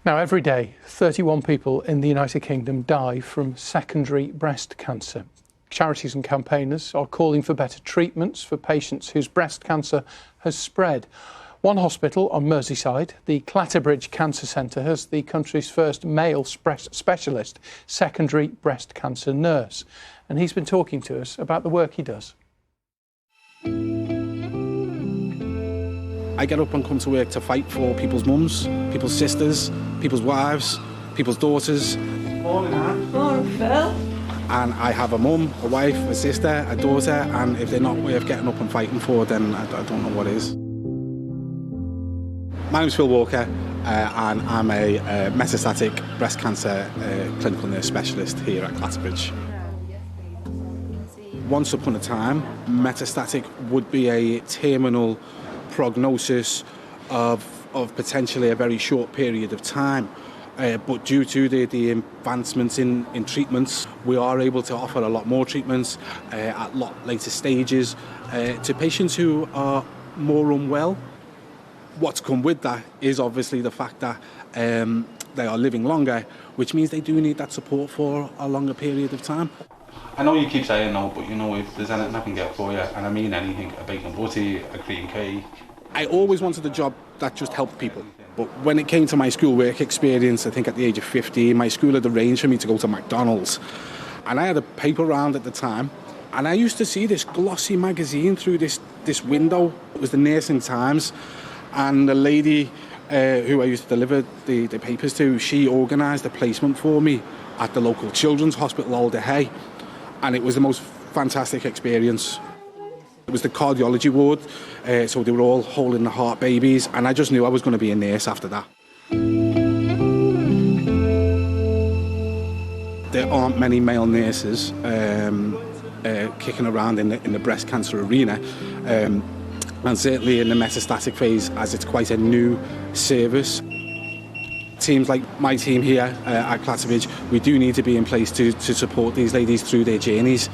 Now, every day, 31 people in the United Kingdom die from secondary breast cancer. Charities and campaigners are calling for better treatments for patients whose breast cancer has spread. One hospital on Merseyside, the Clatterbridge Cancer Centre, has the country's first male specialist secondary breast cancer nurse. And he's been talking to us about the work he does. I get up and come to work to fight for people's mums, people's sisters, people's wives, people's daughters. Morning, Anne. Morning, Phil. And I have a mum, a wife, a sister, a daughter, and if they're not worth getting up and fighting for, then I don't know what is. My name's Phil Walker, and I'm a metastatic breast cancer clinical nurse specialist here at Clatterbridge. Once upon a time, metastatic would be a terminal prognosis of potentially a very short period of time. But due to the advancements in treatments, we are able to offer a lot more treatments at a lot later stages to patients who are more unwell. What's come with that is obviously the fact that they are living longer, which means they do need that support for a longer period of time. I know you keep saying no, but you know, if there's anything I can get for you, and I mean anything, a bacon butty, a cream cake. I always wanted a job that just helped people. But when it came to my school work experience, I think at the age of 15, my school had arranged for me to go to McDonald's. And I had a paper round at the time, and I used to see this glossy magazine through this window. It was the Nursing Times, and the lady who I used to deliver the papers to, she organised a placement for me at the local children's hospital, Alder Hay. And it was the most fantastic experience. It was the cardiology ward, so they were all hole in the heart babies, and I just knew I was going to be a nurse after that. There aren't many male nurses kicking around in the breast cancer arena, and certainly in the metastatic phase, as it's quite a new service. Teams like my team here at Clatterbridge, we do need to be in place to support these ladies through their journeys.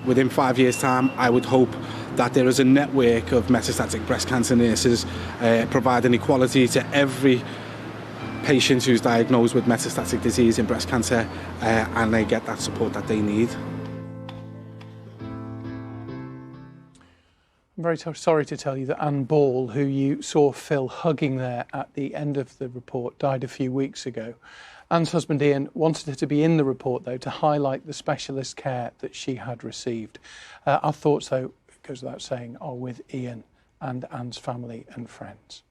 Within 5 years' time, I would hope that there is a network of metastatic breast cancer nurses providing equality to every patient who's diagnosed with metastatic disease in breast cancer, and they get that support that they need. I'm very sorry to tell you that Anne Ball, who you saw Phil hugging there at the end of the report, died a few weeks ago. Anne's husband Ian wanted her to be in the report, though, to highlight the specialist care that she had received. Our thoughts, though, it goes without saying, are with Ian and Anne's family and friends.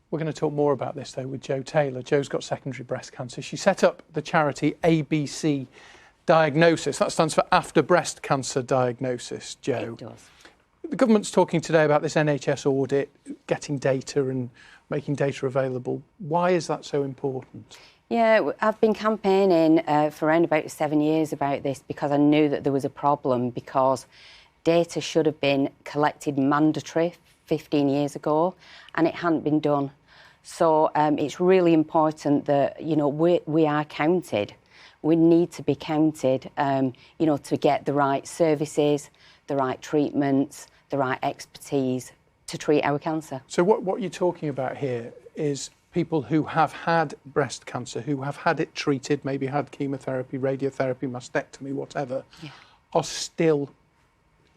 We're going to talk more about this, though, with Jo Taylor. Jo's got secondary breast cancer. She set up the charity ABC Diagnosis. That stands for After Breast Cancer Diagnosis, Jo. It does. The government's talking today about this NHS audit, getting data and making data available. Why is that so important? Yeah, I've been campaigning for around about 7 years about this because I knew that there was a problem, because data should have been collected mandatory 15 years ago and it hadn't been done. So it's really important that, you know, we are counted. We need to be counted, you know, to get the right services, the right treatments, the right expertise to treat our cancer. So what you're talking about here is people who have had breast cancer, who have had it treated, maybe had chemotherapy, radiotherapy, mastectomy, whatever, are still,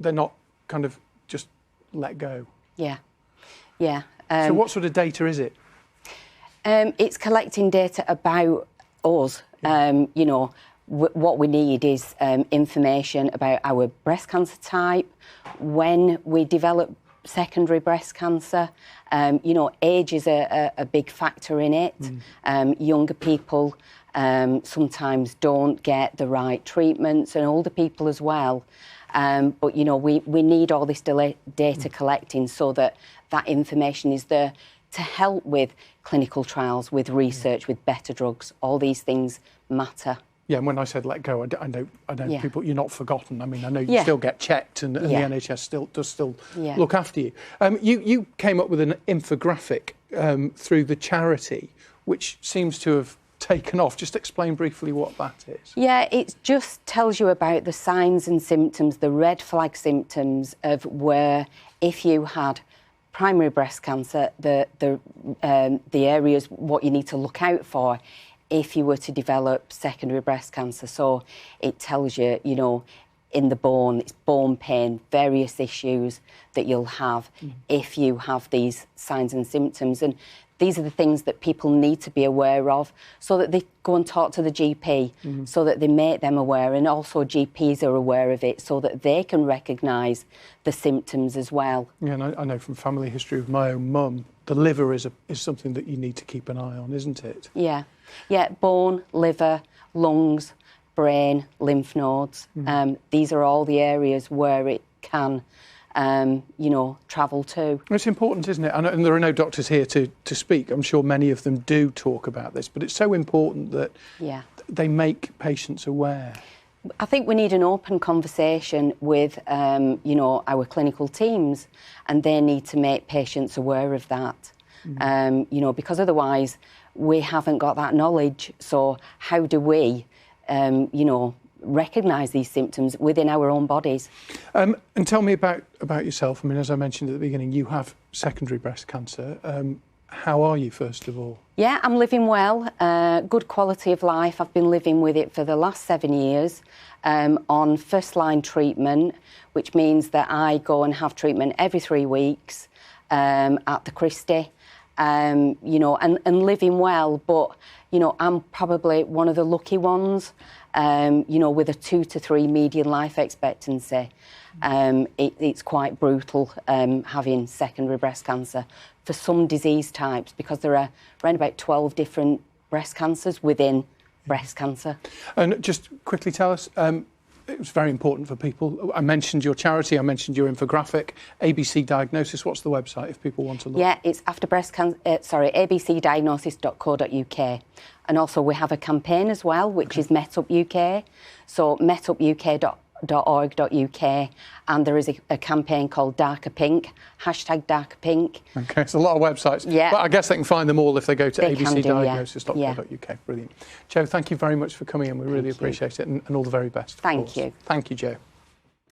they're not kind of just let go. Yeah, yeah. So what sort of data is it? It's collecting data about us. You know, what we need is information about our breast cancer type, when we develop secondary breast cancer. You know, age is a big factor in it. Younger people sometimes don't get the right treatments, and older people as well. But, you know, we need all this data collecting so that that information is there to help with clinical trials, with research, with better drugs. All these things matter. Yeah, and when I said let go, I know people, you're not forgotten. I mean, I know you still get checked, and the NHS does look after you. You came up with an infographic through the charity, which seems to have taken off. Just explain briefly what that is. Yeah, it just tells you about the signs and symptoms, the red flag symptoms of where, if you had primary breast cancer, the areas what you need to look out for if you were to develop secondary breast cancer. So it tells you, you know, in the bone, it's bone pain, various issues that you'll have if you have these signs and symptoms. And these are the things that people need to be aware of so that they go and talk to the GP, so that they make them aware, and also GPs are aware of it so that they can recognise the symptoms as well. Yeah, and I know from family history of my own mum, the liver is something that you need to keep an eye on, isn't it? Yeah, yeah, bone, liver, lungs, brain, lymph nodes. These are all the areas where it can you know, travel to. It's important, isn't it? And there are no doctors here to speak. I'm sure many of them do talk about this, but it's so important that they make patients aware. I think we need an open conversation with, you know, our clinical teams, and they need to make patients aware of that, you know, because otherwise we haven't got that knowledge. So how do we, you know, recognise these symptoms within our own bodies? And tell me about yourself. I mean, as I mentioned at the beginning, you have secondary breast cancer. How are you, first of all? Yeah, I'm living well, good quality of life. I've been living with it for the last 7 years on first-line treatment, which means that I go and have treatment every 3 weeks at the Christie, you know, and living well. But, you know, I'm probably one of the lucky ones, you know, with a 2 to 3 median life expectancy. It's quite brutal having secondary breast cancer for some disease types, because there are around about 12 different breast cancers within breast cancer. And just quickly tell us, it was very important for people. I mentioned your charity, I mentioned your infographic, ABC Diagnosis. What's the website if people want to look? Yeah, it's abcdiagnosis.co.uk. And also we have a campaign as well, which is MetUpUK. So metupuk.org.uk, and there is a campaign called Darker Pink, #DarkerPink. OK, it's a lot of websites. Yeah. But I guess they can find them all if they go to abcdiagnosis.co.uk. Brilliant. Jo, thank you very much for coming in. We really appreciate it, and all the very best. Thank you. Thank you, Jo.